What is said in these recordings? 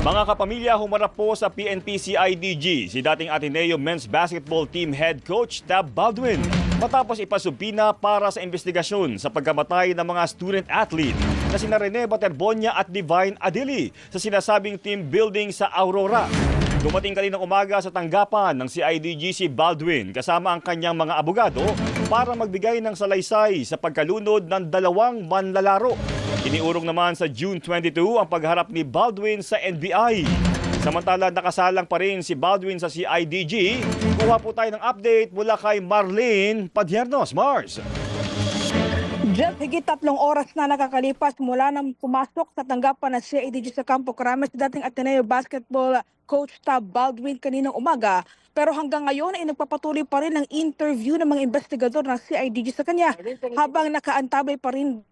Mga kapamilya, humarap po sa PNP-CIDG si dating Ateneo Men's Basketball Team Head Coach Tab Baldwin matapos ipasubpina para sa investigasyon sa pagkamatay ng mga student athlete na sina Rene Baterbonia at Divine Adili sa sinasabing team building sa Aurora. Dumating kaninang umaga sa tanggapan ng CIDG si Baldwin kasama ang kanyang mga abogado para magbigay ng salaysay sa pagkalunod ng dalawang manlalaro. Iniurong naman sa June 22 ang pagharap ni Baldwin sa NBI. Samantala, nakasalang pa rin si Baldwin sa CIDG. Kuha po tayo ng update mula kay Marlene Padiernos. Mars! Jeff, higit 3 oras na nakakalipas mula nang pumasok sa tanggapan ng CIDG sa Campo Crame si dating Ateneo Basketball Coach Tab Baldwin kaninang umaga. Pero hanggang ngayon ay nagpapatuloy pa rin ang interview ng mga investigador ng CIDG sa kanya habang nakaantabay pa rin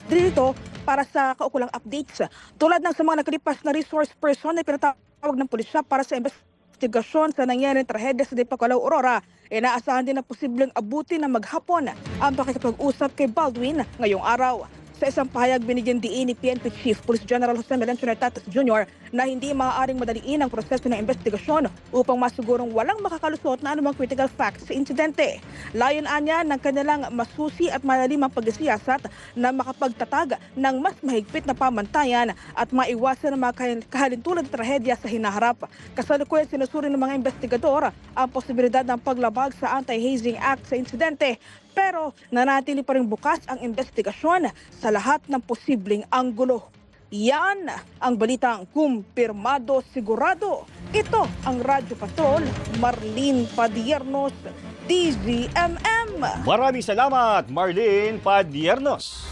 dito para sa kaukulang updates. Tulad ng sa mga nakalipas na resource person na pinatawag ng pulisya para sa investigasyon sa nangyaring trahedya sa Dipacalaw, Aurora, inaasahan din na posibleng abuti na maghapon ang pakikipag-usap kay Baldwin ngayong araw. Sa isang pahayag, binigyan diin ni PNP Chief Police General Jose Melencio Nartates Jr. na hindi maaaring madaliin ang proseso ng investigasyon upang masigurong walang makakalusot na anumang critical facts sa insidente. Layon anya ng kanilang masusi at malalimang pagkasiyasat na makapagtatag ng mas mahigpit na pamantayan at maiwasan ang mga kahalintulad na trahedya sa hinaharap. Kasalukuyan sinusuri ng mga investigador ang posibilidad ng paglabag sa Anti-Hazing Act sa insidente. Pero nanatili pa rin bukas ang investigasyon sa lahat ng posibleng anggulo. Yan ang balitang kumpirmado sigurado. Ito ang Radyo Patrol, Marlene Padiernos, DZMM. Maraming salamat, Marlene Padiernos.